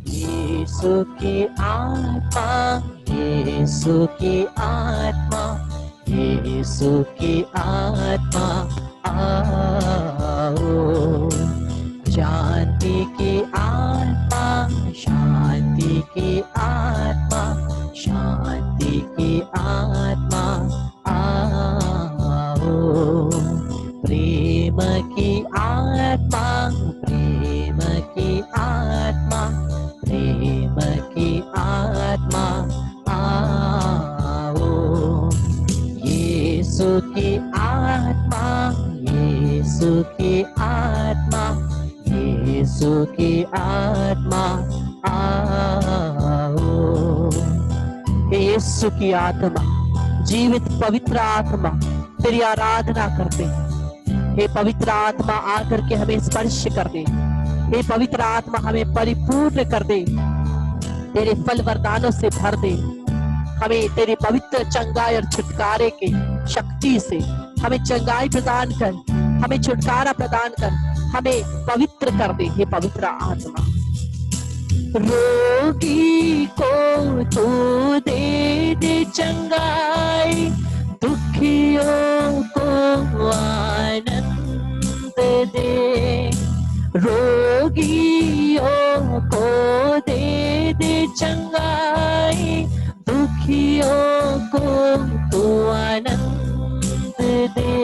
यीशु की आत्मा, यीशु की आत्मा, यीशु की आत्मा आओ। शांति की आत्मा, शांति की आत्मा, शांति की आत्मा आओ। प्रेम की आत्मा, प्रेम की आत्मा, प्रेम की आत्मा आओ। यीशु की आत्मा, यीशु की आत्मा, यीशु की आत्मा आओ। यीशु की आत्मा, जीवित पवित्र आत्मा, तेरी आराधना करते हैं। हे पवित्र आत्मा, आकर के हमें स्पर्श कर दे। हे पवित्र आत्मा, हमें परिपूर्ण कर दे, तेरे फल वरदानों से भर दे। हमें तेरे पवित्र चंगाई और छुटकारे के शक्ति से हमें चंगाई प्रदान कर, हमें छुटकारा प्रदान कर, हमें पवित्र कर दे। हे पवित्र आत्मा, रोगी को तू दे दे चंगाई, दुखियों को आनंद दे। रोगियों को दे दे चंगाई, दुखियों को तू आनंद दे।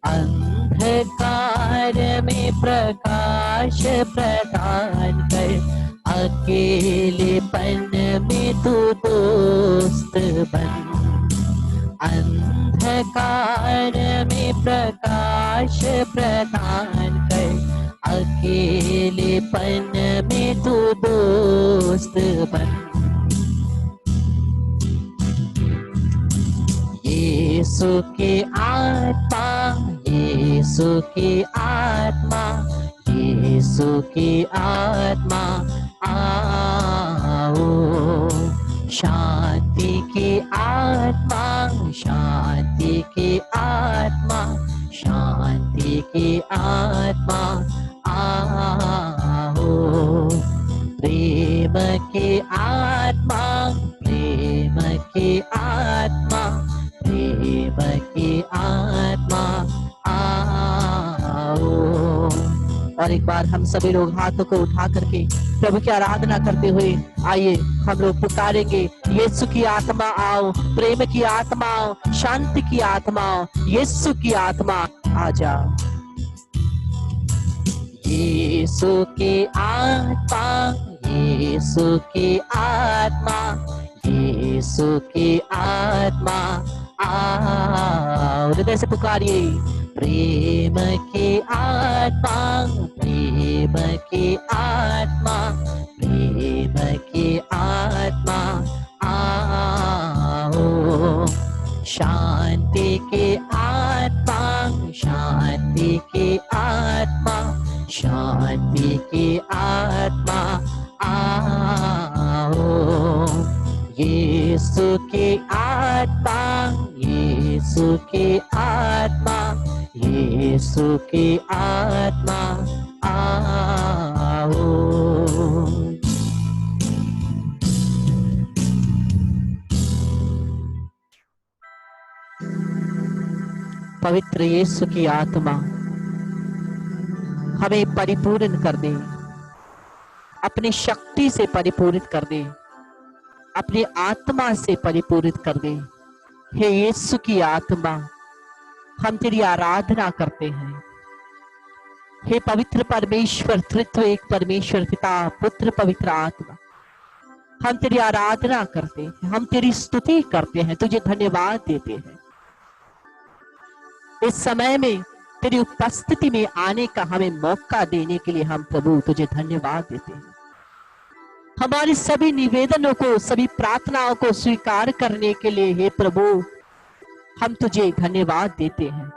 अंधकार में प्रकाश प्रदान कर, अकेलेपन में तू दोस्त बन। अंधकार में प्रकाश प्रदान कर, अकेलेपन में तू दोस्त बन। यीशु की आत्मा, यीशु की आत्मा, यीशु की आत्मा आओ। शांति की आत्मा, शांति की आत्मा, शांति की आत्मा आओ। प्रेम की आत्मा, प्रेम की आत्मा, प्रेम की आत्मा आओ। और एक बार हम सभी लोग हाथों को उठा करके प्रभु की आराधना करते हुए आइए हम लोग पुकारेंगे, यीशु की आत्मा आओ, प्रेम की आत्मा आओ, शांति की आत्मा आओ, यीशु की आत्मा आ जाओ। यीशु की आत्मा, यीशु की आत्मा, यीशु की आत्मा आओ। हृदय से पुकारिए, प्रेम की आत्मा, प्रेम की आत्मा, प्रेम की आत्मा आओ। शांति की आत्मा, शांति की आत्मा, शांति की आत्मा आओ। यीशु की आत्मा, यीशु की आत्मा, यीशु की आत्मा आओ। पवित्र यीशु की आत्मा हमें परिपूर्ण कर दे, अपनी शक्ति से परिपूर्ण कर दे, अपनी आत्मा से परिपूरित कर दे। हे यीशु की आत्मा, हम तेरी आराधना करते हैं। हे पवित्र परमेश्वर, तृत्व एक परमेश्वर पिता पुत्र पवित्र आत्मा, हम तेरी आराधना करते हैं, हम तेरी स्तुति करते हैं, तुझे धन्यवाद देते हैं। इस समय में तेरी उपस्थिति में आने का हमें मौका देने के लिए हम प्रभु तुझे धन्यवाद देते हैं। हमारी सभी निवेदनों को, सभी प्रार्थनाओं को स्वीकार करने के लिए हे प्रभु हम तुझे धन्यवाद देते हैं।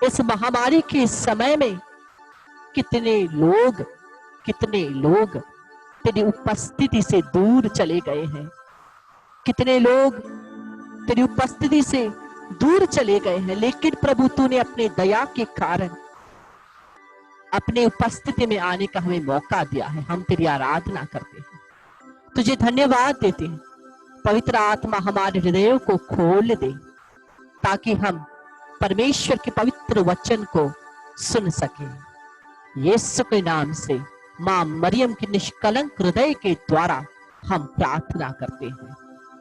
इस महामारी के समय में कितने लोग तेरी उपस्थिति से दूर चले गए हैं, कितने लोग तेरी उपस्थिति से दूर चले गए हैं, लेकिन प्रभु तूने अपने दया के कारण अपने उपस्थिति में आने का हमें मौका दिया है। हम तेरी आराधना करते हैं, तुझे धन्यवाद देते हैं। पवित्र आत्मा हमारे हृदयों को खोल दे ताकि हम परमेश्वर के पवित्र वचन को सुन सके। यीशु के नाम से मां मरियम के निष्कलंक हृदय के द्वारा हम प्रार्थना करते हैं।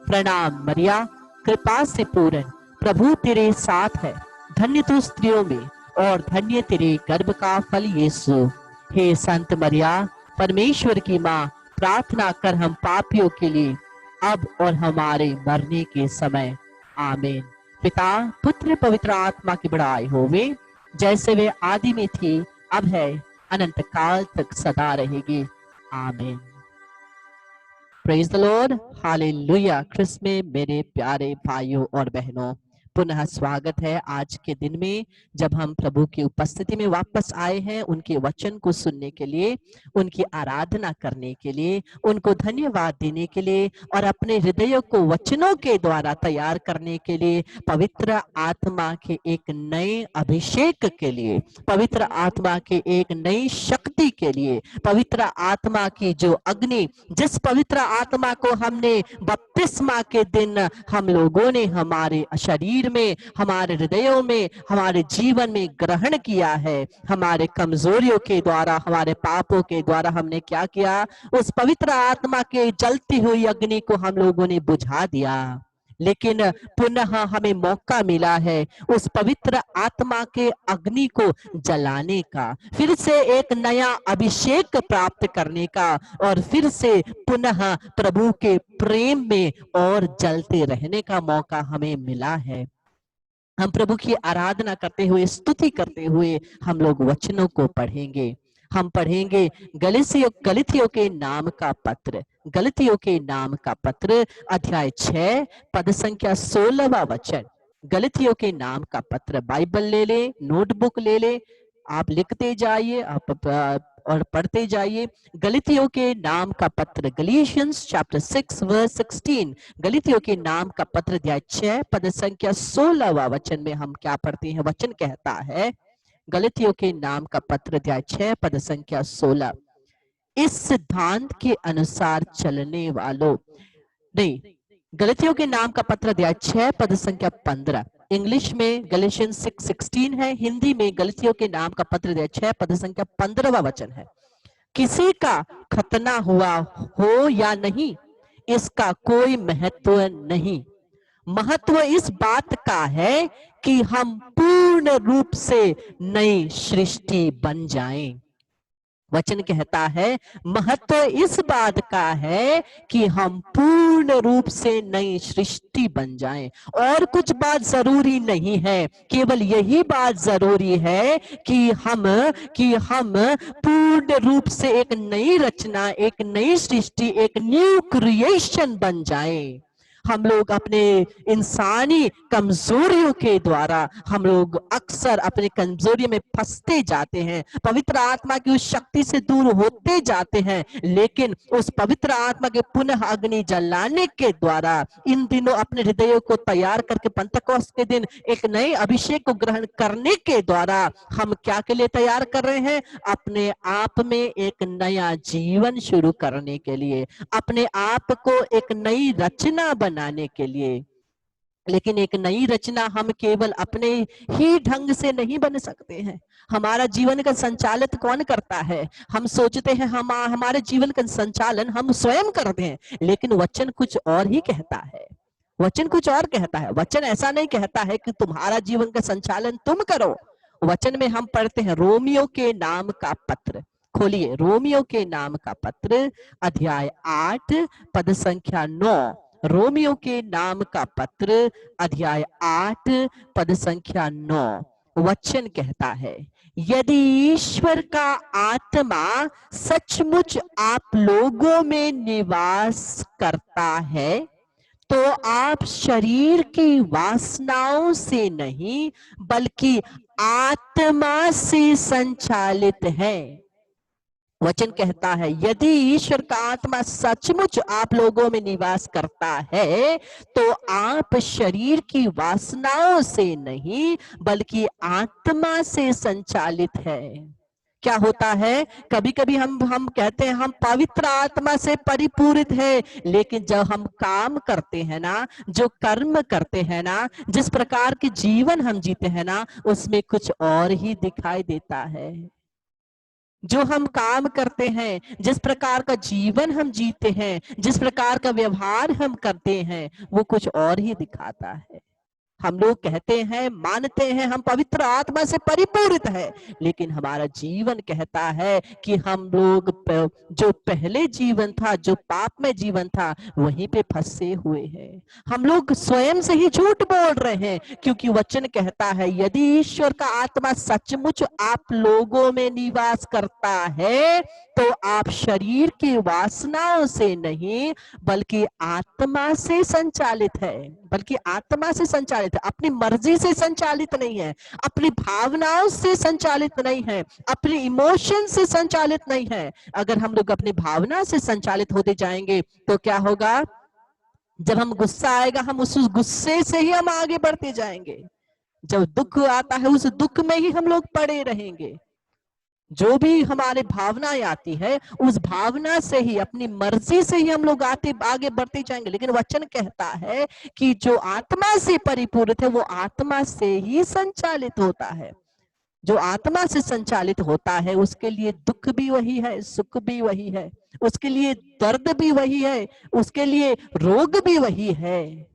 प्रणाम मरिया, कृपा से पूर्ण, प्रभु तेरे साथ है। धन्य तू स्त्रियों में और धन्य तेरे गर्भ का फल यीशु। हे संत मरिया, परमेश्वर की मां, प्रार्थना कर हम पापियों के लिए अब और हमारे मरने के समय। आमीन। पिता, पुत्र, पवित्र आत्मा की बड़ाई होवे, जैसे वे आदि में थी, अब है, अनंत काल तक सदा रहेगी। आमीन। Praise the lord, hallelujah. Christ में मेरे प्यारे भाइयों और बहनों, पुनः स्वागत है आज के दिन में, जब हम प्रभु की उपस्थिति में वापस आए हैं उनके वचन को सुनने के लिए, उनकी आराधना करने के लिए, उनको धन्यवाद देने के लिए और अपने हृदयों को वचनों के द्वारा तैयार करने के लिए, पवित्र आत्मा के एक नए अभिषेक के लिए, पवित्र आत्मा के एक नई शक्ति के लिए, पवित्र आत्मा की जो अग्नि, जिस पवित्र आत्मा को हमने बपतिस्मा के दिन हम लोगों ने हमारे शरीर में, हमारे हृदयों में, हमारे जीवन में ग्रहण किया है, हमारे कमजोरियों के द्वारा, हमारे पापों के द्वारा हमने क्या किया, उस पवित्र आत्मा के जलती हुई अग्नि को हम लोगों ने बुझा दिया। लेकिन पुनः हमें मौका मिला है उस पवित्र आत्मा के अग्नि को जलाने का, फिर से एक नया अभिषेक प्राप्त करने का, और फिर से पुनः प्रभु के प्रेम में और जलते रहने का मौका हमें मिला है। हम प्रभु की आराधना करते हुए, स्तुति करते हुए हम लोग वचनों को पढ़ेंगे। हम पढ़ेंगे गलतियों के नाम का पत्र, गलतियों के नाम का पत्र, अध्याय 6 पद संख्या 16वां वचन। गलतियों के नाम का पत्र। बाइबल ले ले, नोटबुक ले ले, आप लिखते जाइए, आप और पढ़ते जाइए। गलतियों के नाम का पत्र, गलीशियंस चैप्टर 6 वर्स 16। गलतियों के नाम का पत्र अध्याय 6 पद संख्या 16वां वचन में हम क्या पढ़ते हैं? वचन कहता है, गलतियों के नाम का पत्र अध्याय 6 पद संख्या 16, इस सिद्धांत के अनुसार चलने वालों, नहीं, गलतियों के नाम का पत्र अध्याय 6 पद संख्या 15। इंग्लिश में गैलेशियंस 6:16 है, हिंदी में गलतियों के नाम का पत्र अध्याय 6 पद संख्या 15वां वचन है। किसी का खतना हुआ हो या नहीं, इसका कोई महत्व नहीं। महत्व इस बात का है कि हम पूर्ण रूप से नई सृष्टि बन जाएं। वचन कहता है, महत्व इस बात का है कि हम पूर्ण रूप से नई सृष्टि बन जाएं। और कुछ बात जरूरी नहीं है, केवल यही बात जरूरी है कि हम पूर्ण रूप से एक नई रचना, एक नई सृष्टि, एक न्यू क्रिएशन बन जाएं। हम लोग अपने इंसानी कमजोरियों के द्वारा हम लोग अक्सर अपने कमजोरी में फंसते जाते हैं, पवित्र आत्मा की उस शक्ति से दूर होते जाते हैं। लेकिन उस पवित्र आत्मा के पुनः अग्नि जलाने के द्वारा इन दिनों अपने हृदयों को तैयार करके पेंटेकोस्त के दिन एक नए अभिषेक को ग्रहण करने के द्वारा हम क्या के लिए तैयार कर रहे हैं? अपने आप में एक नया जीवन शुरू करने के लिए, अपने आप को एक नई रचना बनाने के लिए। लेकिन एक नई रचना हम केवल अपने ही ढंग से नहीं बन सकते हैं। हमारा जीवन का संचालित कौन करता है? हम सोचते हैं हमारे जीवन का संचालन हम स्वयं करते हैं, लेकिन वचन कुछ और ही कहता है। वचन कुछ और कहता है। वचन ऐसा नहीं कहता है कि तुम्हारा जीवन का संचालन तुम करो। वचन में हम पढ़ते हैं रोमियो के नाम का पत्र, खोलिए रोमियो के नाम का पत्र अध्याय 8 पद संख्या 9। रोमियो के नाम का पत्र अध्याय 8 पद संख्या 9। वचन कहता है, यदि ईश्वर का आत्मा सचमुच आप लोगों में निवास करता है तो आप शरीर की वासनाओं से नहीं बल्कि आत्मा से संचालित है। वचन कहता है, यदि ईश्वर का आत्मा सचमुच आप लोगों में निवास करता है तो आप शरीर की वासनाओं से नहीं बल्कि आत्मा से संचालित है। क्या होता है, कभी कभी हम कहते हैं हम पवित्र आत्मा से परिपूरित है, लेकिन जब हम काम करते हैं ना, जो कर्म करते हैं ना, जिस प्रकार के जीवन हम जीते हैं ना, उसमें कुछ और ही दिखाई देता है। जो हम काम करते हैं, जिस प्रकार का जीवन हम जीते हैं, जिस प्रकार का व्यवहार हम करते हैं, वो कुछ और ही दिखाता है। हम लोग कहते हैं, मानते हैं हम पवित्र आत्मा से परिपूरित है, लेकिन हमारा जीवन कहता है कि हम लोग जो पहले जीवन था, जो पाप में जीवन था, वहीं पे फंसे हुए हैं। हम लोग स्वयं से ही झूठ बोल रहे हैं, क्योंकि वचन कहता है यदि ईश्वर का आत्मा सचमुच आप लोगों में निवास करता है, तो आप शरीर की वासनाओं से नहीं, बल्कि आत्मा से संचालित है। बल्कि आत्मा से संचालित है, अपनी मर्जी से संचालित नहीं है, अपनी भावनाओं से संचालित नहीं है, अपने इमोशन से संचालित नहीं है। अगर हम लोग अपनी भावना से संचालित होते जाएंगे तो क्या होगा, जब हम गुस्सा आएगा, हम उस गुस्से से ही हम आगे बढ़ते जाएंगे। जब दुख आता है, उस दुख में ही हम लोग पड़े रहेंगे। जो भी हमारे भावनाएं आती है, उस भावना से ही, अपनी मर्जी से ही हम लोग आगे बढ़ते जाएंगे। लेकिन वचन कहता है कि जो आत्मा से परिपूरित है, वो आत्मा से ही संचालित होता है। जो आत्मा से संचालित होता है, उसके लिए दुख भी वही है, सुख भी वही है, उसके लिए दर्द भी वही है, उसके लिए रोग भी वही है।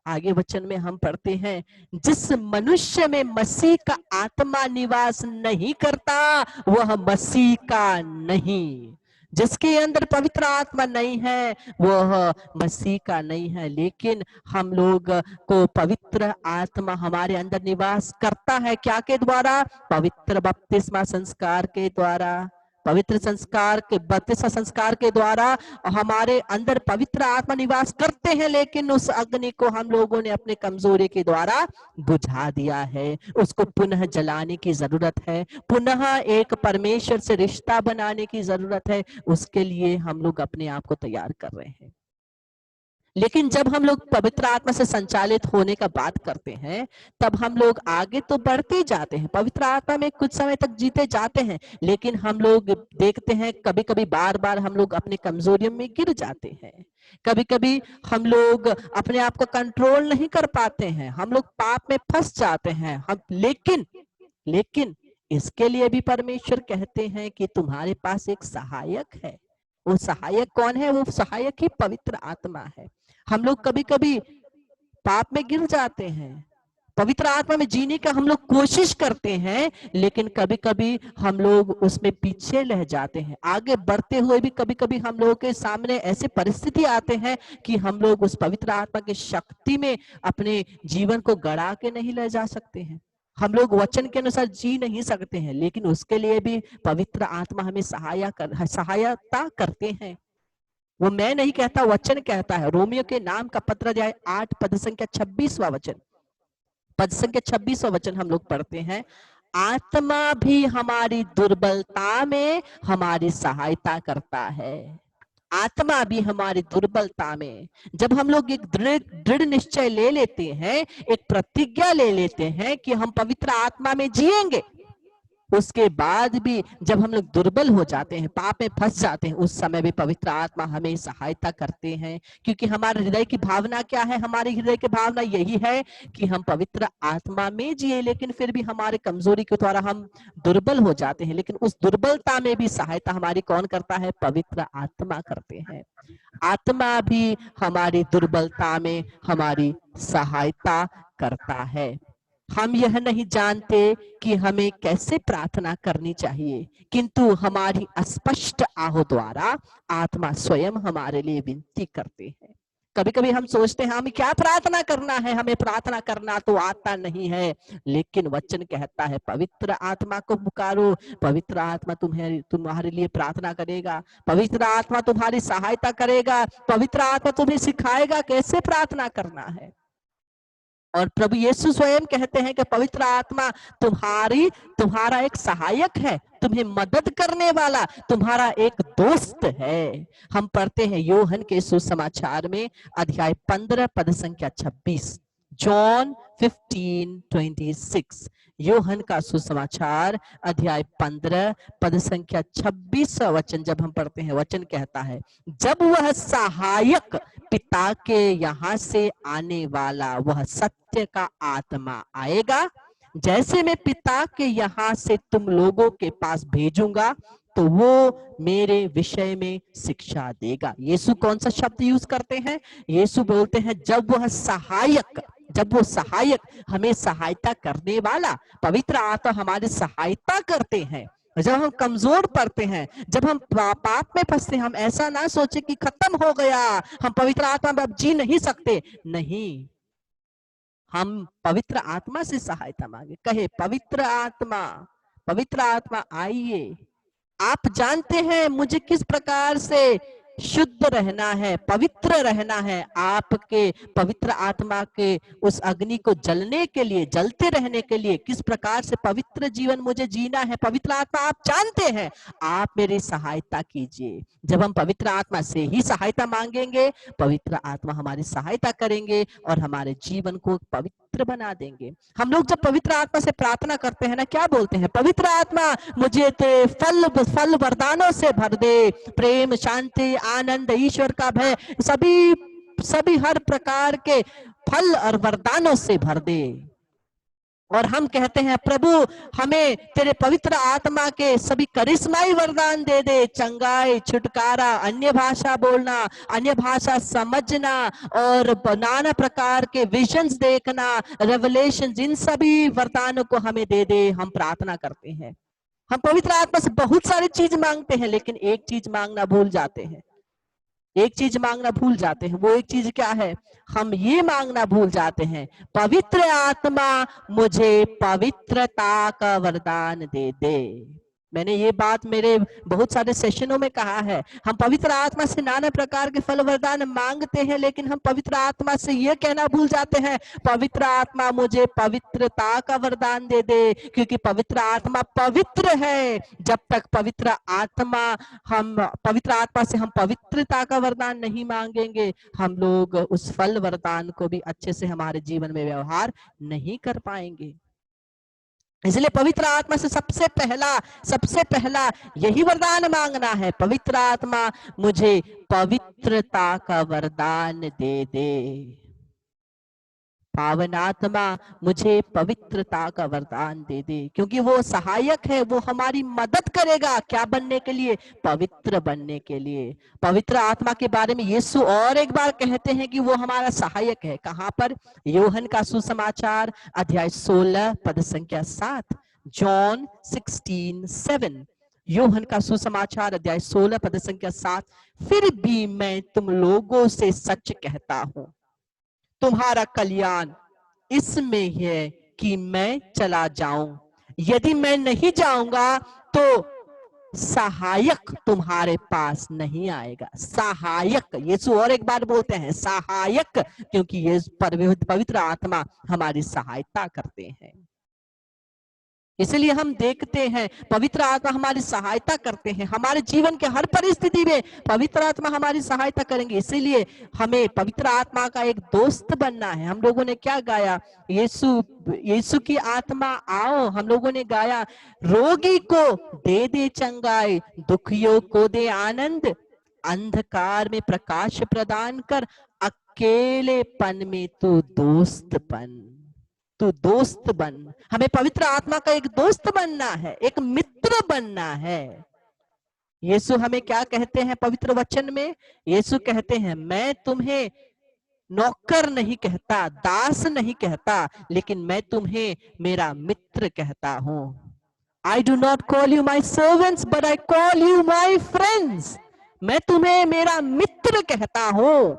आगे वचन में हम पढ़ते हैं, जिस मनुष्य में मसीह का आत्मा निवास नहीं करता, वह मसीह का नहीं। जिसके अंदर पवित्र आत्मा नहीं है, वह मसीह का नहीं है। लेकिन हम लोग को पवित्र आत्मा हमारे अंदर निवास करता है, क्या के द्वारा? पवित्र बपतिस्मा संस्कार के द्वारा। पवित्र संस्कार के बपतिस्मा संस्कार के द्वारा हमारे अंदर पवित्र आत्मा निवास करते हैं, लेकिन उस अग्नि को हम लोगों ने अपने कमजोरी के द्वारा बुझा दिया है। उसको पुनः जलाने की जरूरत है, पुनः एक परमेश्वर से रिश्ता बनाने की जरूरत है। उसके लिए हम लोग अपने आप को तैयार कर रहे हैं। लेकिन जब हम लोग पवित्र आत्मा से संचालित होने का बात करते हैं, तब हम लोग आगे तो बढ़ते जाते हैं, पवित्र आत्मा में कुछ समय तक जीते जाते हैं, लेकिन हम लोग देखते हैं कभी कभी बार बार हम लोग अपने कमजोरियों में गिर जाते हैं। कभी कभी हम लोग अपने आप को कंट्रोल नहीं कर पाते हैं, हम लोग पाप में फंस जाते हैं। हम लेकिन इसके लिए भी परमेश्वर कहते हैं कि तुम्हारे पास एक सहायक है। वो सहायक कौन है? वो सहायक ही पवित्र आत्मा है। हम लोग कभी कभी पाप में गिर जाते हैं, पवित्र आत्मा में जीने का हम लोग कोशिश करते हैं, लेकिन कभी कभी हम लोग उसमें पीछे रह जाते हैं। आगे बढ़ते हुए भी कभी कभी हम लोगों के सामने ऐसे परिस्थिति आते हैं कि हम लोग उस पवित्र आत्मा की शक्ति में अपने जीवन को गड़ा के नहीं ले जा सकते हैं, हम लोग वचन के अनुसार जी नहीं सकते हैं। लेकिन उसके लिए भी पवित्र आत्मा हमें सहायता करते हैं। वो मैं नहीं कहता, वचन कहता है। रोमियो के नाम का पत्र अध्याय 8 पद संख्या 26वां वचन, पद संख्या 26वां वचन हम लोग पढ़ते हैं, आत्मा भी हमारी दुर्बलता में हमारी सहायता करता है। आत्मा भी हमारी दुर्बलता में, जब हम लोग एक दृढ़ निश्चय ले लेते हैं, एक प्रतिज्ञा ले लेते हैं कि हम पवित्र आत्मा में जिएंगे, उसके बाद भी जब हम लोग दुर्बल हो जाते हैं, पाप में फंस जाते हैं, उस समय भी पवित्र आत्मा हमें सहायता करते हैं। क्योंकि हमारे हृदय की भावना क्या है? हमारे हृदय की भावना यही है कि हम पवित्र आत्मा में जिए, लेकिन फिर भी हमारे कमजोरी के द्वारा हम दुर्बल हो जाते हैं। लेकिन उस दुर्बलता में भी सहायता हमारी कौन करता है? पवित्र आत्मा करते हैं। आत्मा भी हमारी दुर्बलता में हमारी सहायता करता है। हम यह नहीं जानते कि हमें कैसे प्रार्थना करनी चाहिए, किंतु हमारी अस्पष्ट आहो द्वारा आत्मा स्वयं हमारे लिए विनती करते हैं। कभी कभी हम सोचते हैं हमें क्या प्रार्थना करना है, हमें प्रार्थना करना तो आता नहीं है। लेकिन वचन कहता है पवित्र आत्मा को पुकारो, पवित्र आत्मा तुम्हारे लिए प्रार्थना करेगा, पवित्र आत्मा तुम्हारी सहायता करेगा, पवित्र आत्मा तुम्हें सिखाएगा कैसे प्रार्थना करना है। और प्रभु यीशु स्वयं कहते हैं कि पवित्र आत्मा तुम्हारा एक सहायक है, तुम्हें मदद करने वाला, तुम्हारा एक दोस्त है। हम पढ़ते हैं यूहन्ना के सुसमाचार में अध्याय 15 पद संख्या 26, जॉन 15:26। यूहन्ना का सुसमाचार अध्याय 15 पद संख्या 26 वचन जब हम पढ़ते हैं, वचन कहता है, जब वह सहायक पिता के यहाँ से आने वाला वह सत्य का आत्मा आएगा, जैसे मैं पिता के यहाँ से तुम लोगों के पास भेजूंगा, तो वो मेरे विषय में शिक्षा देगा। यीशु कौन सा शब्द यूज करते हैं? यीशु बोलते हैं जब वो सहायक हमें सहायता करने वाला पवित्र आत्मा हमारी सहायता करते हैं। जब हम कमजोर पड़ते हैं, जब हम पाप में फंसते हैं, हम ऐसा ना सोचे कि खत्म हो गया, हम पवित्र आत्मा में अब जी नहीं सकते। नहीं, हम पवित्र आत्मा से सहायता मांगे। कहे पवित्र आत्मा आइए, आप जानते हैं मुझे किस प्रकार से शुद्ध रहना है, पवित्र रहना है। आपके पवित्र आत्मा के उस अग्नि को जलने के लिए, जलते रहने के लिए किस प्रकार से पवित्र जीवन मुझे जीना है, पवित्र आत्मा आप जानते हैं, आप मेरी सहायता कीजिए। जब हम पवित्र आत्मा से ही सहायता मांगेंगे, पवित्र आत्मा हमारी सहायता करेंगे और हमारे जीवन को पवित्र बना देंगे। हम लोग जब पवित्र आत्मा से प्रार्थना करते हैं ना, क्या बोलते हैं? पवित्र आत्मा मुझे फल वरदानों से भर दे, प्रेम, शांति, आनंद, ईश्वर का भय, सभी हर प्रकार के फल और वरदानों से भर दे। और हम कहते हैं प्रभु हमें तेरे पवित्र आत्मा के सभी करिश्माई वरदान दे दे, चंगाई, छुटकारा, अन्य भाषा बोलना, अन्य भाषा समझना और नाना प्रकार के विजन्स देखना, रेवलेशन, इन सभी वरदानों को हमें दे दे। हम प्रार्थना करते हैं, हम पवित्र आत्मा से बहुत सारी चीज मांगते हैं, लेकिन एक चीज मांगना भूल जाते हैं। वो एक चीज क्या है? हम ये मांगना भूल जाते हैं, पवित्र आत्मा मुझे पवित्रता का वरदान दे दे। मैंने ये बात मेरे बहुत सारे सेशनों में कहा है, हम पवित्र आत्मा से नाना प्रकार के फल वरदान मांगते हैं, लेकिन हम पवित्र आत्मा से ये कहना भूल जाते हैं, पवित्र आत्मा मुझे पवित्रता का वरदान दे दे, क्योंकि पवित्र आत्मा पवित्र है। जब तक पवित्र आत्मा से हम पवित्रता का वरदान नहीं मांगेंगे, हम लोग उस फल वरदान को भी अच्छे से हमारे जीवन में व्यवहार नहीं कर पाएंगे। इसलिए पवित्र आत्मा से सबसे पहला यही वरदान मांगना है, पवित्र आत्मा मुझे पवित्रता का वरदान दे दे। पावन आत्मा मुझे पवित्रता का वरदान दे दे, क्योंकि वो सहायक है, वो हमारी मदद करेगा। क्या बनने के लिए? पवित्र बनने के लिए। पवित्र आत्मा के बारे में यीशु और एक बार कहते हैं कि वो हमारा सहायक है। कहां पर? यूहन्ना का सुसमाचार अध्याय 16 पद संख्या 7, जॉन 16:7। यूहन्ना का सुसमाचार अध्याय 16 पद संख्या 7, फिर भी मैं तुम लोगों से सच कहता हूं, तुम्हारा कल्याण इसमें है कि मैं चला जाऊं। यदि मैं नहीं जाऊंगा तो सहायक तुम्हारे पास नहीं आएगा। सहायक, यीशु और एक बार बोलते हैं सहायक, क्योंकि ये पवित्र आत्मा हमारी सहायता करते हैं। इसलिए हम देखते हैं पवित्र आत्मा हमारी सहायता करते हैं। हमारे जीवन के हर परिस्थिति में पवित्र आत्मा हमारी सहायता करेंगे। इसीलिए हमें पवित्र आत्मा का एक दोस्त बनना है। हम लोगों ने क्या गाया? यीशु की आत्मा आओ। हम लोगों ने गाया, रोगी को दे दे चंगाई, दुखियों को दे आनंद, अंधकार में प्रकाश प्रदान कर, अकेलेपन में तू दोस्त बन। हमें पवित्र आत्मा का एक दोस्त बनना है, एक मित्र बनना है। यीशु हमें क्या कहते हैं पवित्र वचन में? यीशु कहते हैं, मैं तुम्हें नौकर नहीं कहता, दास नहीं कहता, लेकिन मैं तुम्हें मेरा मित्र कहता हूं। I do not call you my servants, but I call you my friends. मैं तुम्हें मेरा मित्र कहता हूं।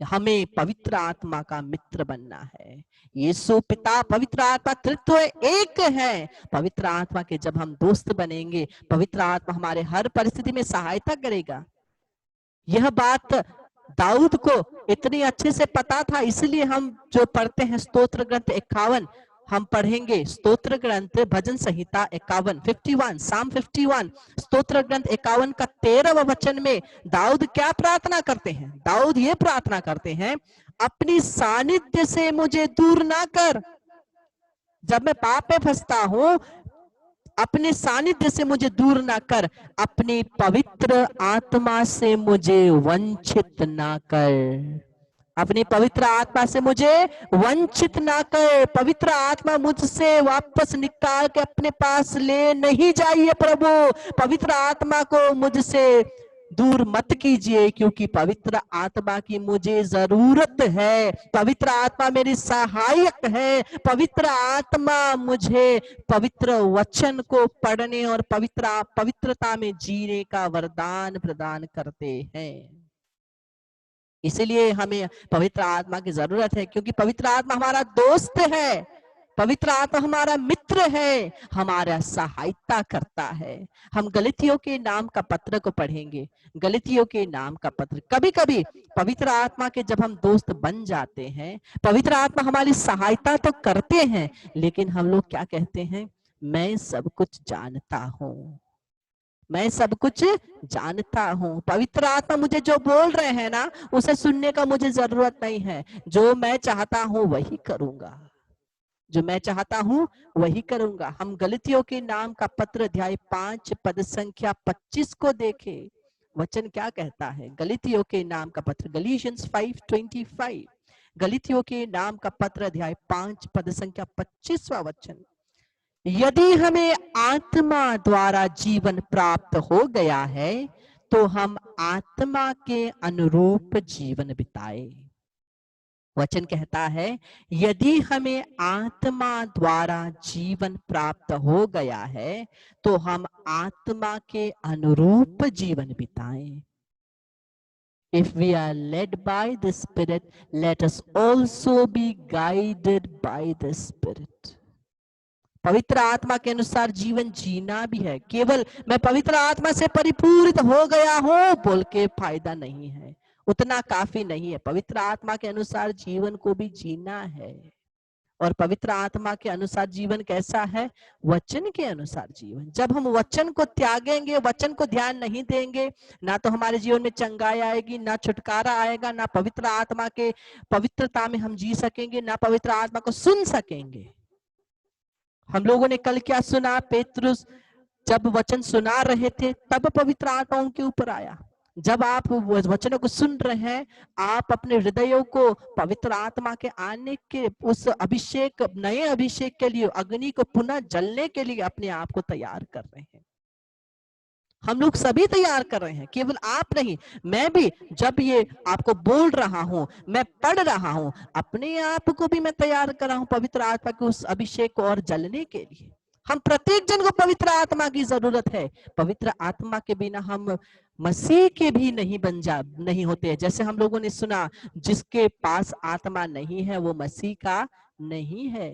हमें पवित्र आत्मा का मित्र बनना है। यीशु, पिता, पवित्र आत्मा त्रित्व एक है। पवित्र आत्मा के जब हम दोस्त बनेंगे, पवित्र आत्मा हमारे हर परिस्थिति में सहायता करेगा। यह बात दाऊद को इतनी अच्छे से पता था, इसलिए हम जो पढ़ते हैं स्तोत्र ग्रंथ 51, हम पढ़ेंगे स्तोत्र ग्रंथ भजन संहिता 51 साम 51 स्तोत्र ग्रंथ 51 का 13वां वचन में दाऊद क्या प्रार्थना करते हैं? दाऊद ये प्रार्थना करते हैं, अपनी सानिध्य से मुझे दूर ना कर। जब मैं पाप में फंसता हूं, अपने सानिध्य से मुझे दूर ना कर, अपनी पवित्र आत्मा से मुझे वंचित ना कर। अपनी पवित्र आत्मा से मुझे वंचित ना कर। पवित्र आत्मा मुझसे वापस निकाल के अपने पास ले नहीं जाइए प्रभु। पवित्र आत्मा को मुझसे दूर मत कीजिए, क्योंकि पवित्र आत्मा की मुझे जरूरत है। पवित्र आत्मा मेरी सहायक है। पवित्र आत्मा मुझे पवित्र वचन को पढ़ने और पवित्रता में जीने का वरदान प्रदान करते हैं। इसलिए हमें पवित्र आत्मा की जरूरत है, क्योंकि पवित्र आत्मा हमारा दोस्त है। पवित्र आत्मा हमारा मित्र है, हमारा सहायता करता है। हम गलतियों के नाम का पत्र को पढ़ेंगे। गलतियों के नाम का पत्र, कभी कभी पवित्र आत्मा के जब हम दोस्त बन जाते हैं, पवित्र आत्मा हमारी सहायता तो करते हैं, लेकिन हम लोग क्या कहते हैं? मैं सब कुछ जानता हूं, मैं सब कुछ जानता हूं। पवित्र आत्मा मुझे जो बोल रहे हैं ना, उसे सुनने का मुझे जरूरत नहीं है। जो मैं चाहता हूं वही करूंगा, जो मैं चाहता हूं वही करूंगा। हम गलतियों के नाम का पत्र अध्याय 5 पद संख्या 25 को देखें। वचन क्या कहता है? गलतियों के नाम का पत्र, गलीशियंस 5:25। गलतियों के नाम का पत्र अध्याय 5 पद संख्या 25वां वचन। यदि हमें आत्मा द्वारा जीवन प्राप्त हो गया है, तो हम आत्मा के अनुरूप जीवन बिताए। वचन कहता है, यदि हमें आत्मा द्वारा जीवन प्राप्त हो गया है, तो हम आत्मा के अनुरूप जीवन बिताएं। If we are led by the Spirit, let us also be guided by the Spirit. पवित्र आत्मा के अनुसार जीवन जीना भी है। केवल मैं पवित्र आत्मा से परिपूरित हो गया हूं बोल के फायदा नहीं है, उतना काफी नहीं है। पवित्र आत्मा के अनुसार जीवन को भी जीना है। और पवित्र आत्मा के अनुसार जीवन कैसा है? वचन के अनुसार जीवन। जब हम वचन को त्यागेंगे, वचन को ध्यान नहीं देंगे, ना तो हमारे जीवन में चंगाई आएगी, ना छुटकारा आएगा, ना पवित्र आत्मा के पवित्रता में हम जी सकेंगे, ना पवित्र आत्मा को सुन सकेंगे। हम लोगों ने कल क्या सुना? पेतरुस जब वचन सुना रहे थे, तब पवित्र आत्मा उनके ऊपर आया। जब आप वचनों को सुन रहे हैं, आप अपने हृदयों को पवित्र आत्मा के आने के उस अभिषेक, नए अभिषेक के लिए, अग्नि को पुनः जलने के लिए अपने आप को तैयार कर रहे हैं। हम लोग सभी तैयार कर रहे हैं, केवल आप नहीं, मैं भी। जब ये आपको बोल रहा हूं, मैं पढ़ रहा हूं, अपने आप को भी मैं तैयार कर रहा हूं पवित्र आत्मा के उस अभिषेक को और जलने के लिए। हम प्रत्येक जन को पवित्र आत्मा की जरूरत है। पवित्र आत्मा के बिना हम मसीह के भी नहीं होते। जैसे हम लोगों ने सुना, जिसके पास आत्मा नहीं है वो मसीह का नहीं है।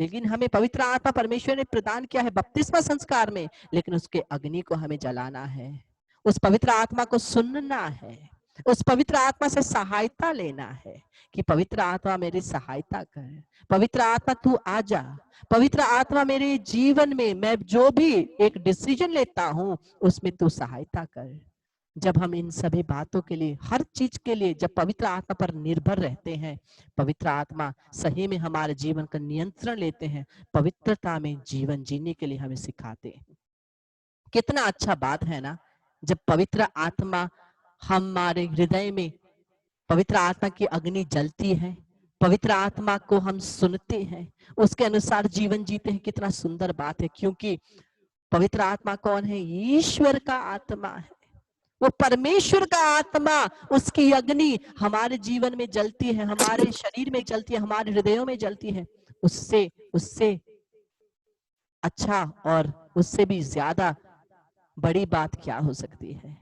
लेकिन हमें पवित्र आत्मा परमेश्वर ने प्रदान किया है बपतिस्मा संस्कार में, लेकिन उसके अग्नि को हमें जलाना है, उस पवित्र आत्मा को सुनना है, उस पवित्र आत्मा से सहायता लेना है कि पवित्र आत्मा मेरी सहायता कर, पवित्र आत्मा तू आजा, पवित्र आत्मा मेरे जीवन में मैं जो भी एक डिसीजन लेता हूं उसमें तू सहायता कर। जब हम इन सभी बातों के लिए, हर चीज के लिए जब पवित्र आत्मा पर निर्भर रहते हैं, पवित्र आत्मा सही में हमारे जीवन का नियंत्रण लेते हैं, पवित्रता में जीवन जीने के लिए हमें सिखाते हैं। कितना अच्छा बात है ना, जब पवित्र आत्मा हमारे हृदय में, पवित्र आत्मा की अग्नि जलती है, पवित्र आत्मा को हम सुनते हैं, उसके अनुसार जीवन जीते हैं। कितना सुंदर बात है, क्योंकि पवित्र आत्मा कौन है? ईश्वर का आत्मा है, वो परमेश्वर का आत्मा, उसकी अग्नि हमारे जीवन में जलती है, हमारे शरीर में जलती है, हमारे हृदयों में जलती है। उससे उससे अच्छा और उससे भी ज्यादा बड़ी बात क्या हो सकती है?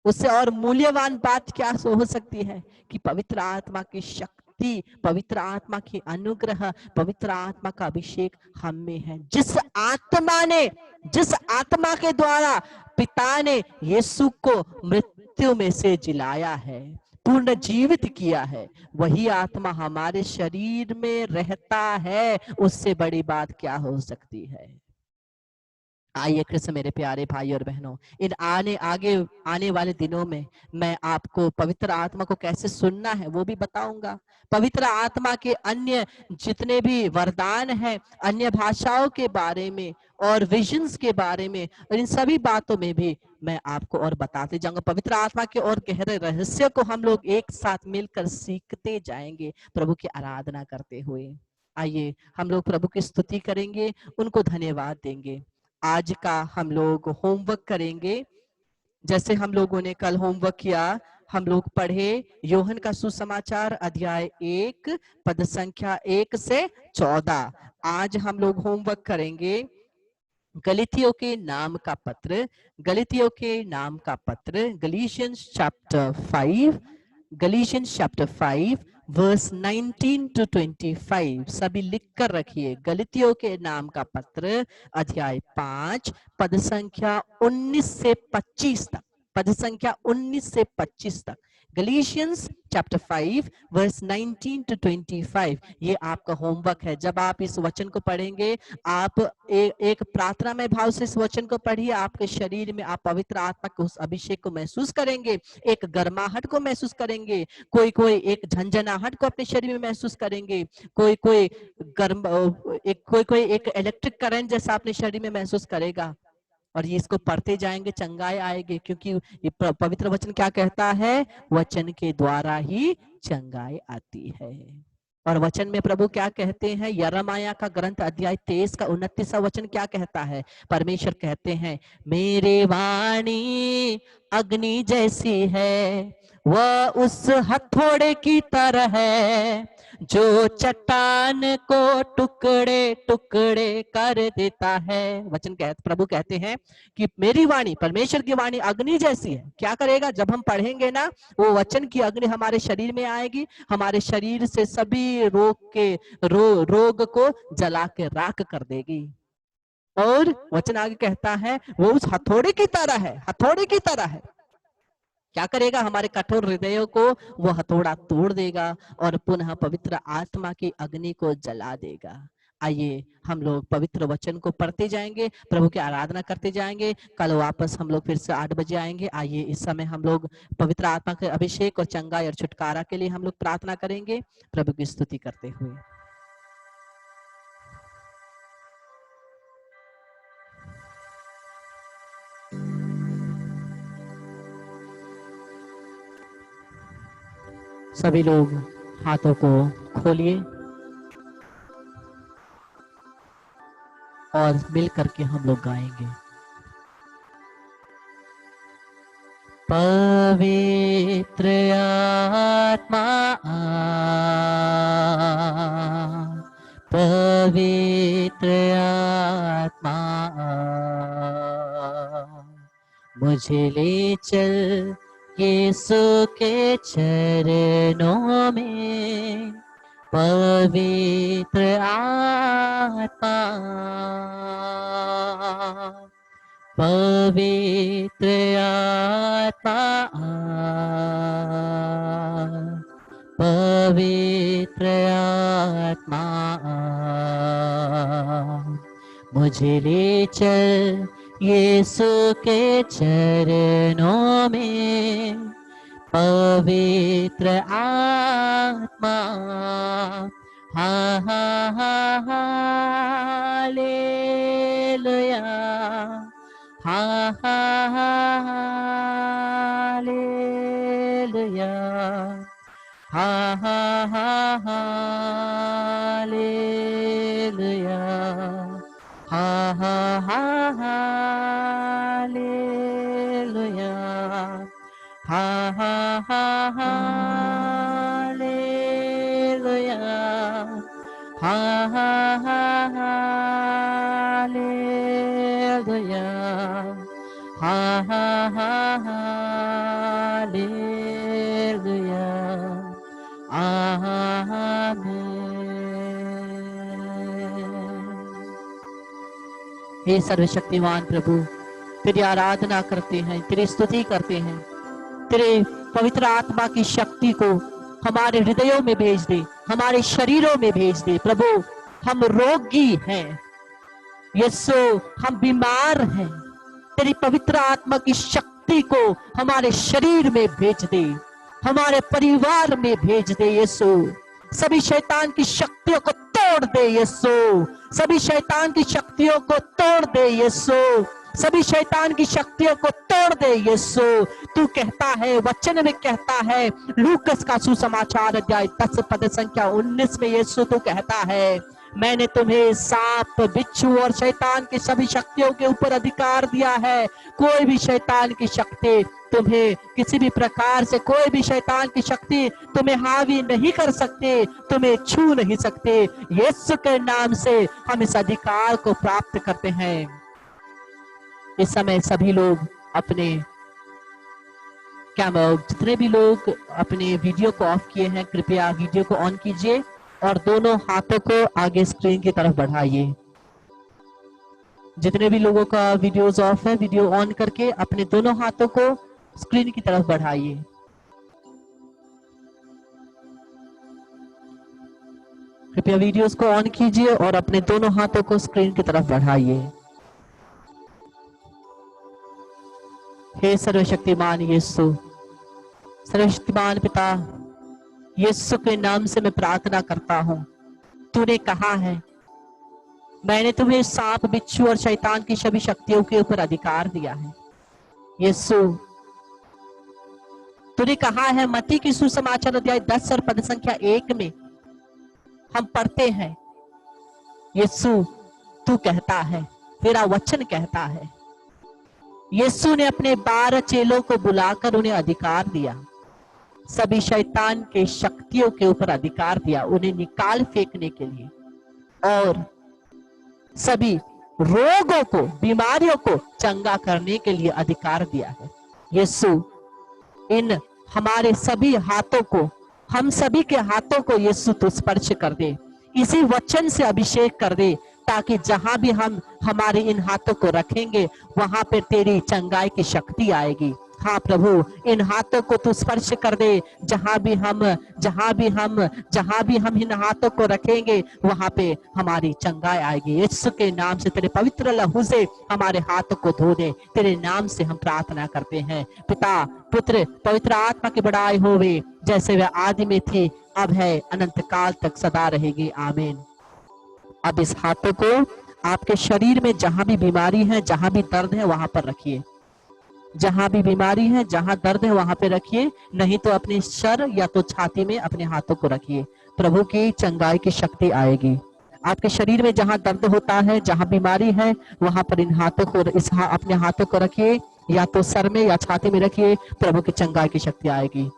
उससे और मूल्यवान बात क्या हो सकती है कि पवित्र आत्मा की शक्ति, पवित्र आत्मा की अनुग्रह, पवित्र आत्मा का अभिषेक हम में है। जिस आत्मा के द्वारा पिता ने यीशु को मृत्यु में से जिलाया है, पूर्ण जीवित किया है, वही आत्मा हमारे शरीर में रहता है। उससे बड़ी बात क्या हो सकती है? आइए कृष्ण मेरे प्यारे भाई और बहनों, इन आगे आने वाले दिनों में मैं आपको पवित्र आत्मा को कैसे सुनना है वो भी बताऊंगा। पवित्र आत्मा के अन्य जितने भी वरदान हैं, अन्य भाषाओं के बारे में और विजन्स के बारे में, और इन सभी बातों में भी मैं आपको और बताते जाऊंगा। पवित्र आत्मा के और गहरे रहस्य को हम लोग एक साथ मिलकर सीखते जाएंगे, प्रभु की आराधना करते हुए। आइए हम लोग प्रभु की स्तुति करेंगे, उनको धन्यवाद देंगे। आज का हम लोग होमवर्क करेंगे। जैसे हम लोगों ने कल होमवर्क किया, हम लोग पढ़े योहन का सुसमाचार अध्याय 1 पद संख्या 1 से 14। आज हम लोग होमवर्क करेंगे गलीतियों के नाम का पत्र, गलीतियों के नाम का पत्र, गलीशियंस चैप्टर 5, गलीशियंस चैप्टर 5 वर्स 19 to 25। सभी लिख कर रखिए, गलीतियों के नाम का पत्र अध्याय 5 पद संख्या 19 से 25 तक, पद संख्या 19 से 25 तक। गलीशियंस चैप्टर 5 वर्स 19 to 25, ये आपका होमवर्क है। जब आप इस वचन को पढ़ेंगे, आप एक प्रार्थना में भाव से इस वचन को पढ़िए। आपके शरीर में आप पवित्र आत्मा के उस अभिषेक को महसूस करेंगे, एक गर्माहट को महसूस करेंगे, कोई कोई एक झंझनाहट को अपने शरीर में महसूस करेंगे, कोई कोई गर्म कोई एक इलेक्ट्रिक करंट जैसा अपने शरीर में महसूस करेगा। और ये इसको पढ़ते जाएंगे, चंगाई आएगी, क्योंकि ये पवित्र वचन क्या कहता है, वचन के द्वारा ही चंगाई आती है। और वचन में प्रभु क्या कहते हैं, यिर्मयाह का ग्रंथ अध्याय 23 का 29वां वचन क्या कहता है, परमेश्वर कहते हैं, मेरे वाणी अग्नि जैसी है, वह उस हथौड़े की तरह है जो चट्टान को टुकड़े टुकड़े कर देता है। वचन प्रभु कहते हैं कि मेरी वाणी, परमेश्वर की वाणी अग्नि जैसी है। क्या करेगा, जब हम पढ़ेंगे ना, वो वचन की अग्नि हमारे शरीर में आएगी, हमारे शरीर से सभी रोग को जला के राख कर देगी। और वचन आगे कहता है वो उस हथौड़े की तरह है, हथौड़े की तरह है। क्या करेगा, हमारे कठोर हृदयों को वो हथौड़ा तोड़ देगा और पुनः पवित्र आत्मा की अग्नि को जला देगा। आइए हम लोग पवित्र वचन को पढ़ते जाएंगे, प्रभु की आराधना करते जाएंगे। कल वापस हम लोग फिर से 8 बजे आएंगे। आइए इस समय हम लोग पवित्र आत्मा के अभिषेक और चंगाई और छुटकारा के लिए हम लोग प्रार्थना करेंगे, प्रभु की स्तुति करते हुए। सभी लोग हाथों को खोलिए और मिल करके हम लोग गाएंगे, पवित्र आत्मा पवित्र आत्मा मुझे ले चल यीशु के चरणों में, पवित्र आत्मा पवित्र आत्मा पवित्र आत्मा मुझे ले चल यीशु के चरणों में, पवित्र आत्मा हा हा हा हालेलुया हा हा हा हालेलुया हा हा हा हालेलुया हा हा हा हालेलुया हा हा हा हालेलुया हा हा हा हालेलुया हा हा हा हालेलुया आमीन। हे सर्वशक्तिमान प्रभु, तेरी आराधना करते हैं, तेरी स्तुति करते हैं, तेरे पवित्र आत्मा की शक्ति को हमारे हृदयों में भेज दे, हमारे शरीरों में भेज दे। प्रभु हम रोगी हैं, यीशु हम बीमार हैं, तेरी पवित्र आत्मा की शक्ति को हमारे शरीर में भेज दे, हमारे परिवार में भेज दे यीशु। सभी शैतान की शक्तियों को तोड़ दे यीशु, सभी शैतान की शक्तियों को तोड़ दे यीशु, सभी शैतान की शक्तियों को तोड़ दे यीशु। तू कहता है, वचन में कहता है, लूकस का सुसमाचार अध्याय 10 पद संख्या 19 में यीशु तू कहता है, मैंने तुम्हें सांप, बिच्छू और शैतान की सभी शक्तियों के ऊपर अधिकार दिया है। कोई भी शैतान की शक्ति तुम्हें किसी भी प्रकार से, कोई भी शैतान की शक्ति तुम्हें हावी नहीं कर सकते, तुम्हें छू नहीं सकते। यीशु के नाम से हम इस अधिकार को प्राप्त करते हैं। इस समय सभी लोग अपने जितने भी लोग अपने वीडियो को ऑफ किए हैं, कृपया वीडियो को ऑन कीजिए और दोनों हाथों को आगे स्क्रीन की तरफ बढ़ाइए। जितने भी लोगों का वीडियोस ऑफ है, वीडियो ऑन करके अपने दोनों हाथों को स्क्रीन की तरफ बढ़ाइए। कृपया वीडियोस को ऑन कीजिए और अपने दोनों हाथों को स्क्रीन की तरफ बढ़ाइए। हे सर्वशक्तिमान यीशु, सर्वशक्तिमान पिता, यीशु के नाम से मैं प्रार्थना करता हूं। तूने कहा है, मैंने तुम्हें सांप, बिच्छू और शैतान की सभी शक्तियों के ऊपर अधिकार दिया है। यीशु, तूने कहा है, मत्ती की सुसमाचार अध्याय 10 और पद संख्या 1 में हम पढ़ते हैं, यीशु तू कहता है, तेरा वचन कहता है, यीशु ने अपने 12 चेलों को बुलाकर उन्हें अधिकार दिया, सभी शैतान के शक्तियों के ऊपर अधिकार दिया, उन्हें निकाल फेंकने के लिए, और सभी रोगों को, बीमारियों को चंगा करने के लिए अधिकार दिया है। यीशु, इन हमारे सभी हाथों को, हम सभी के हाथों को यीशु तू स्पर्श कर दे, इसी वचन से अभिषेक कर दे, ताकि जहां भी हम हमारे इन हाथों को रखेंगे वहां पे तेरी चंगाई की शक्ति आएगी। हाँ प्रभु, इन हाथों को तू स्पर्श कर दे, जहां भी हम इन हाथों को रखेंगे वहां पे हमारी चंगाई आएगी। यीशु के नाम से, तेरे पवित्र लहू से हमारे हाथों को धो दे, तेरे नाम से हम प्रार्थना करते हैं। पिता, पुत्र, पवित्र आत्मा की बड़ाई होवे, जैसे वह आदि में थी, अब है, अनंत काल तक सदा रहेगी। आमीन। अब इस हाथों को आपके शरीर में जहां भी बीमारी है, जहां भी दर्द है वहां पर रखिए। जहां भी बीमारी है, जहां दर्द है वहां पे रखिए, नहीं तो अपने सर या तो छाती में अपने हाथों को रखिए। प्रभु की चंगाई की शक्ति आएगी। आपके शरीर में जहां दर्द होता है, जहां बीमारी है, वहां पर इन हाथों को, अपने हाथों को रखिए, या तो सर में या छाती में रखिए, प्रभु की चंगाई की शक्ति आएगी।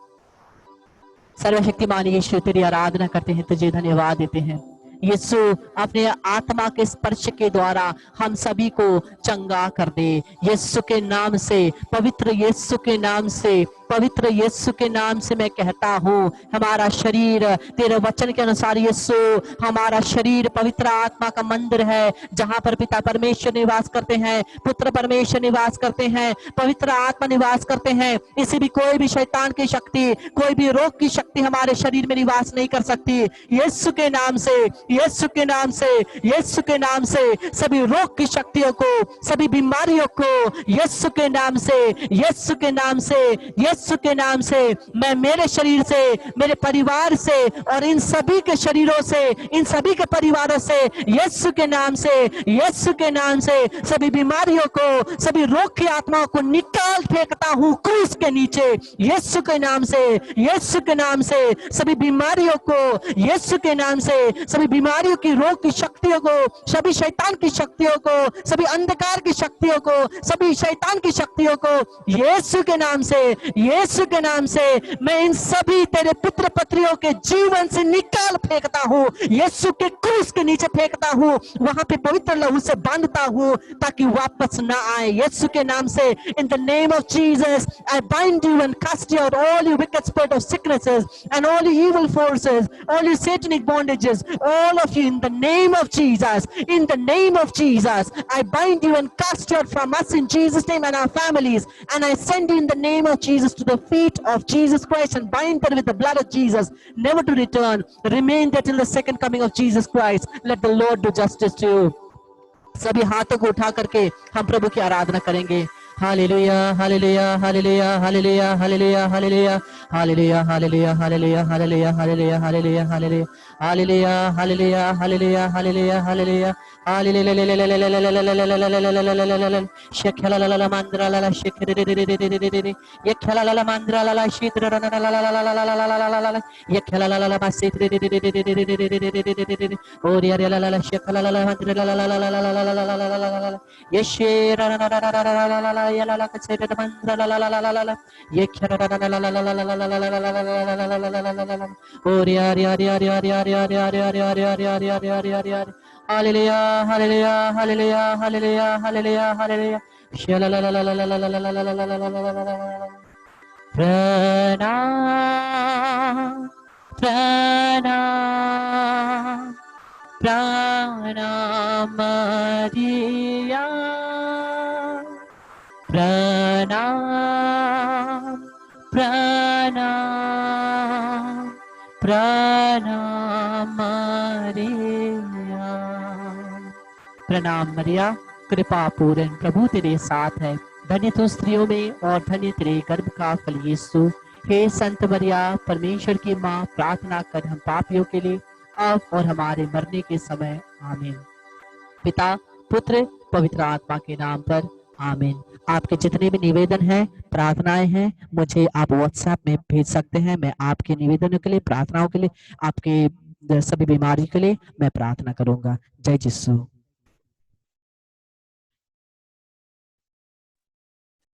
सर्वशक्तिमान यीशु, तेरी आराधना करते हैं, तुझे धन्यवाद देते हैं। यीशु, अपने आत्मा के स्पर्श के द्वारा हम सभी को चंगा कर दे, यीशु के नाम से, पवित्र यीशु के नाम से, पवित्र यीशु के नाम से मैं कहता हूँ, हमारा शरीर तेरे वचन के अनुसार यीशु, हमारा शरीर पवित्र आत्मा का मंदिर है, जहाँ पर पिता परमेश्वर निवास करते हैं, पुत्र परमेश्वर निवास करते हैं, पवित्र आत्मा निवास करते हैं। इसी भी कोई भी शैतान की शक्ति, कोई भी रोग की शक्ति हमारे शरीर में निवास नहीं कर सकती। यीशु के नाम से, यीशु के नाम से, यीशु के नाम से सभी रोग की शक्तियों को, सभी बीमारियों को यीशु के नाम से, यीशु के नाम से, यीशु के नाम से मैं मेरे शरीर से, मेरे परिवार से और इन सभी के शरीरों से, इन सभी के परिवारों से यीशु के नाम से, यीशु के नाम से सभी बीमारियों को, सभी रोग की आत्माओं को निकाल फेंकता हूं क्रूस के नीचे, यीशु के नाम से, यीशु के नाम से सभी बीमारियों को, यीशु के नाम से सभी बीमारियों की, रोग की शक्तियों को, सभी शैतान की शक्तियों को, सभी अंधकार की शक्तियों को, सभी शैतान की शक्तियों को यीशु के नाम से, यीशु के नाम से मैं इन सभी तेरे पुत्र पत्रियों के जीवन से निकाल फेंकता हूं, यीशु के क्रूस के नीचे फेंकता हूं, वहां पे पवित्र लहू से बांधता हूं ताकि वापस ना आए, यीशु के नाम से। In the name of Jesus I bind you and cast out all you wicked spirit of sicknesses and all you evil forces, all you satanic bondages, all of you, in the name of Jesus, in the name of Jesus, I bind you and cast you out from us in Jesus' name and our families, and I send you in the name of Jesus to the feet of Jesus Christ and bind them with the blood of Jesus, never to return. Remain there till the second coming of Jesus Christ. Let the Lord do justice to you. सभी हाथों को उठा करके हम प्रभु की आराधना करेंगे। Hallelujah hallelujah hallelujah hallelujah hallelujah hallelujah hallelujah hallelujah hallelujah hallelujah hallelujah hallelujah hallelujah hallelujah hallelujah hallelujah hallelujah hallelujah शेखला मंद्रा ला शेखरे ये खेला ला मंद्रा ला शीत्र ये खेला ला बसित और यार ला शेखला ला मंद्रा ला ये शेर ये ला कसेट मंद्रा ला ये खेला और यार यार यार यार यार यार यार यार यार यार यार यार यार यार यार hallelujah hallelujah hallelujah hallelujah hallelujah hallelujah प्रणाम प्रणाम प्रणाम मरिया प्रणाम प्रणाम प्रणाम मरिया। प्रणाम मरिया, कृपा पूर्ण प्रभु तेरे साथ है, धन्य तो स्त्रियों में और धन्य तेरे गर्भ का फल यीशु। हे संत मरिया परमेश्वर की माँ, प्रार्थना कर हम पापियों के लिए अब और हमारे मरने के समय। आमीन। पिता पुत्र पवित्र आत्मा के नाम पर। आमीन। आपके जितने भी निवेदन हैं, प्रार्थनाएं हैं, मुझे आप व्हाट्सएप में भेज सकते हैं। मैं आपके निवेदनों के लिए, प्रार्थनाओं के लिए, आपके सभी बीमारी के लिए मैं प्रार्थना करूंगा। जय यीशु।